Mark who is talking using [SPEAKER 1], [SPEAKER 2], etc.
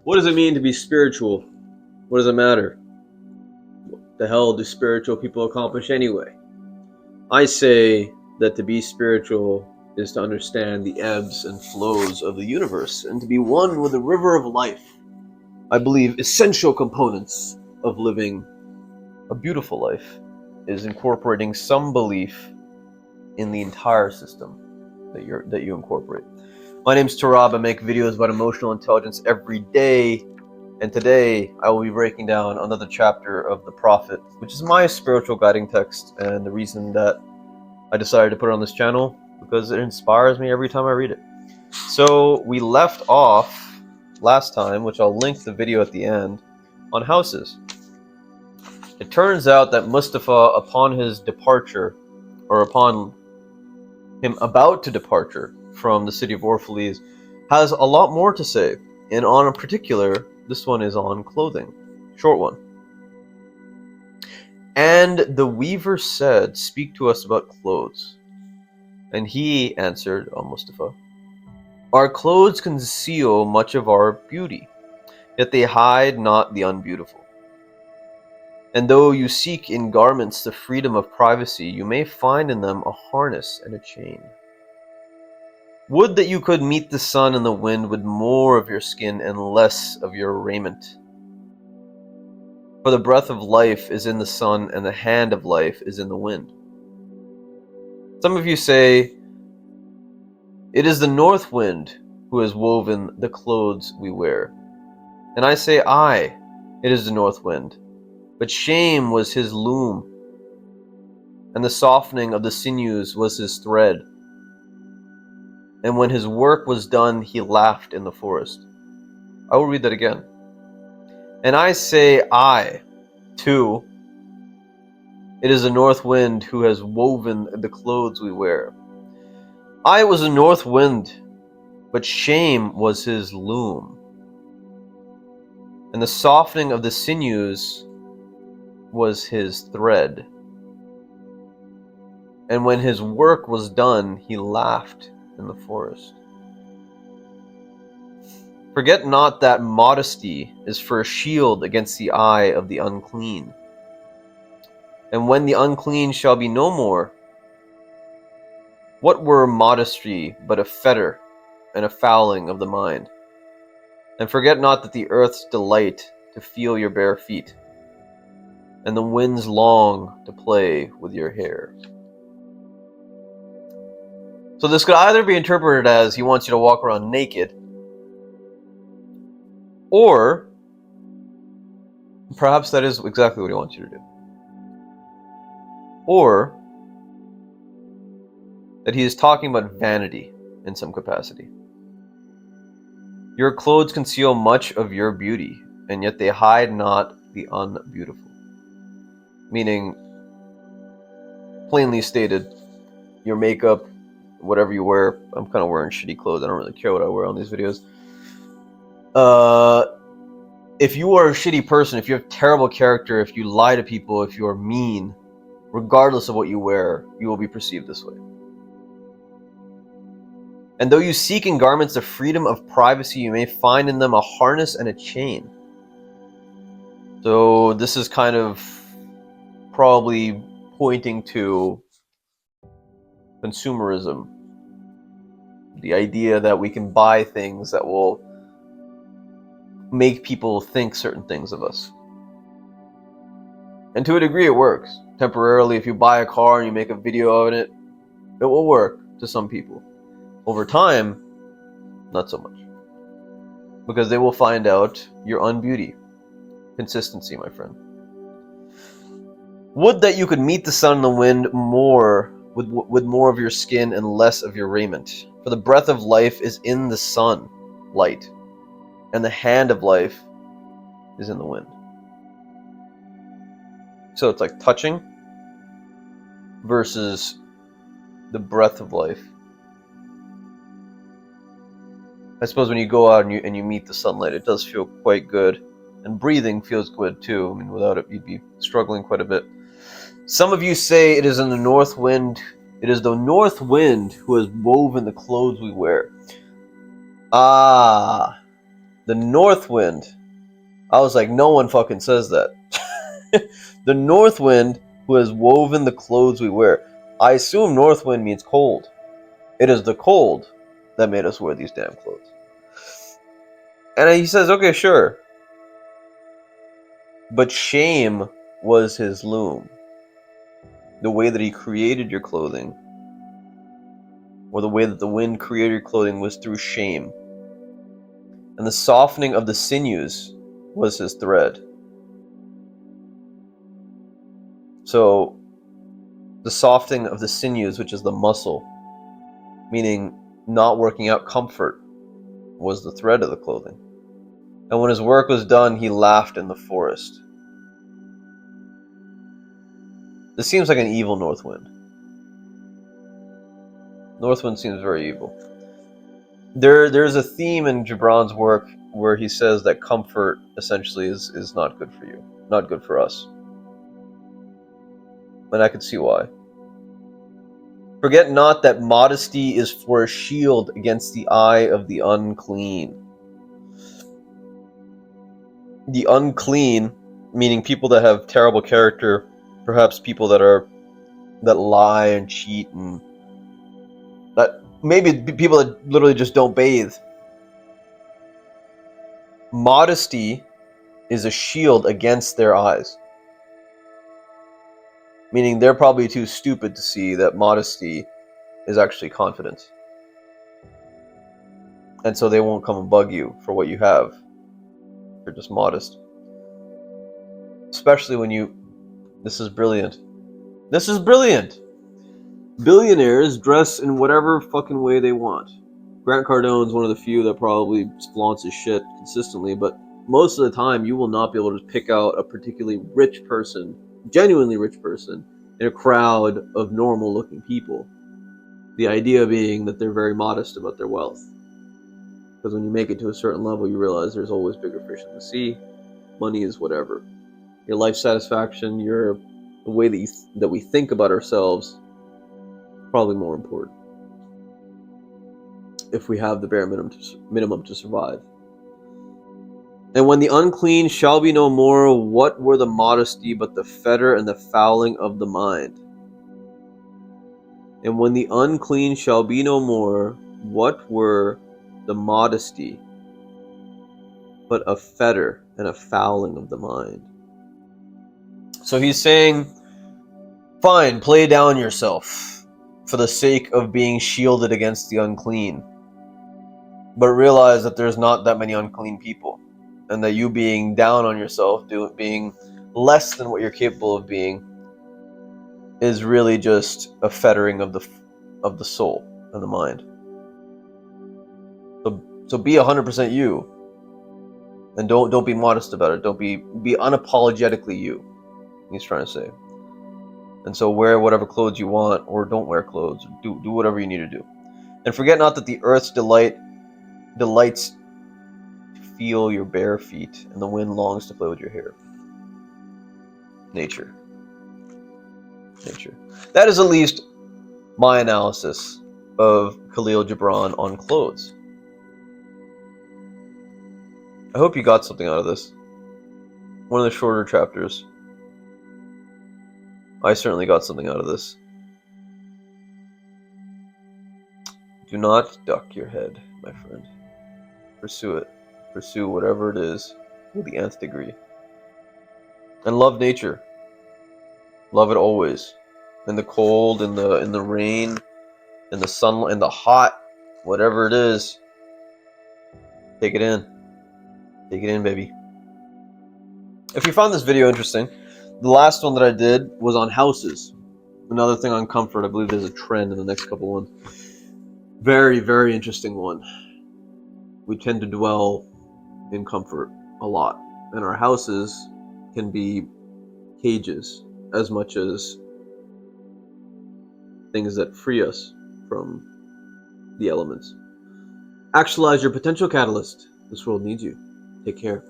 [SPEAKER 1] What does it mean to be spiritual? What does it matter? What the hell do spiritual people accomplish anyway? I say that to be spiritual is to understand the ebbs and flows of the universe and to be one with the river of life. I believe essential components of living a beautiful life is incorporating some belief in the entire system that you incorporate. My name is Tarab. I make videos about emotional intelligence every day, and today I will be breaking down another chapter of the Prophet, which is my spiritual guiding text, and the reason that I decided to put it on this channel because it inspires me every time I read it. So we left off last time, which I'll link the video at the end, on houses. It turns out that Mustafa, upon his departure, or upon him about to departure from the city of Orphalese, has a lot more to say. And on a particular, this one is on clothing. Short one. And the weaver said, "Speak to us about clothes." And he answered, O Mustafa, "Our clothes conceal much of our beauty, yet they hide not the unbeautiful. And though you seek in garments the freedom of privacy, you may find in them a harness and a chain. Would that you could meet the sun and the wind with more of your skin and less of your raiment. For the breath of life is in the sun, and the hand of life is in the wind." Some of you say, "It is the north wind who has woven the clothes we wear." And I say, "Aye, it is the north wind. But shame was his loom, and the softening of the sinews was his thread. And when his work was done, he laughed in the forest." I will read that again. And I say, "I, too, it is the north wind who has woven the clothes we wear. I was a north wind, but shame was his loom, and the softening of the sinews was his thread. And when his work was done, he laughed in the forest." Forget not that modesty is for a shield against the eye of the unclean. And when the unclean shall be no more, what were modesty but a fetter and a fouling of the mind? And forget not that the earth's delight to feel your bare feet, and the winds long to play with your hair. So this could either be interpreted as he wants you to walk around naked, or perhaps that is exactly what he wants you to do. Or that he is talking about vanity in some capacity. Your clothes conceal much of your beauty, and yet they hide not the unbeautiful. Meaning, plainly stated, your makeup, whatever you wear. I'm kind of wearing shitty clothes. I don't really care what I wear on these videos. If you are a shitty person, if you have terrible character, if you lie to people, if you are mean, regardless of what you wear, you will be perceived this way. And though you seek in garments the freedom of privacy, you may find in them a harness and a chain. So this is kind of probably pointing to consumerism. The idea that we can buy things that will make people think certain things of us. And to a degree it works. Temporarily, if you buy a car and you make a video of it, it will work to some people. Over time, not so much. Because they will find out your unbeauty. Consistency, my friend. Would that you could meet the sun and the wind more with more of your skin and less of your raiment. For the breath of life is in the sun, light, and the hand of life is in the wind. So it's like touching versus the breath of life. I suppose when you go out and you meet the sunlight, it does feel quite good. And breathing feels good too. I mean, without it, you'd be struggling quite a bit. Some of you say it is in the north wind. It is the north wind who has woven the clothes we wear. Ah, The north wind. I was like, no one fucking says that. The north wind who has woven the clothes we wear. I assume north wind means cold. It is the cold that made us wear these damn clothes. And he says, okay, sure. But shame was his loom. The way that he created your clothing, or the way that the wind created your clothing, was through shame. And the softening of the sinews was his thread. So, the softening of the sinews, which is the muscle, meaning not working out comfort, was the thread of the clothing. And when his work was done, he laughed in the forest. This seems like an evil north wind. North wind seems very evil. There's a theme in Gibran's work where he says that comfort essentially is not good for you, not good for us. And I could see why. Forget not that modesty is for a shield against the eye of the unclean. The unclean, meaning people that have terrible character, perhaps people that lie and cheat, and that maybe people that literally just don't bathe. Modesty is a shield against their eyes. Meaning they're probably too stupid to see that modesty is actually confidence. And so they won't come and bug you for what you have. You're just modest. Especially when you... This is brilliant. This is brilliant! Billionaires dress in whatever fucking way they want. Grant Cardone's one of the few that probably flaunts his shit consistently, but most of the time you will not be able to pick out a particularly rich person, genuinely rich person, in a crowd of normal looking people. The idea being that they're very modest about their wealth. Because when you make it to a certain level, you realize there's always bigger fish in the sea. Money is whatever. Your life satisfaction, the way that we think about ourselves, probably more important. If we have the bare minimum to survive. And when the unclean shall be no more, what were the modesty but the fetter and the fouling of the mind? And when the unclean shall be no more, what were the modesty but a fetter and a fouling of the mind? So he's saying, fine, play down yourself for the sake of being shielded against the unclean. But realize that there's not that many unclean people. And that you being down on yourself, being less than what you're capable of being, is really just a fettering of the soul and the mind. So be 100% you, and don't be modest about it. Don't be unapologetically you. He's trying to say. And so wear whatever clothes you want, or don't wear clothes. Do whatever you need to do, and forget not that the earth's delights to feel your bare feet, and the wind longs to play with your hair. Nature. That is at least my analysis of Khalil Gibran on clothes. I hope you got something out of this. One of the shorter chapters. I certainly got something out of this. Do not duck your head, my friend. Pursue it. Pursue whatever it is with the nth degree. And love nature. Love it always. In the cold, in the rain, in the sun, in the hot, whatever it is. Take it in. Take it in, baby. If you found this video interesting, the last one that I did was on houses. Another thing on comfort. I believe there's a trend in the next couple ones. Very, very interesting one. We tend to dwell in comfort a lot. And our houses can be cages as much as things that free us from the elements. Actualize your potential catalyst. This world needs you. Take care.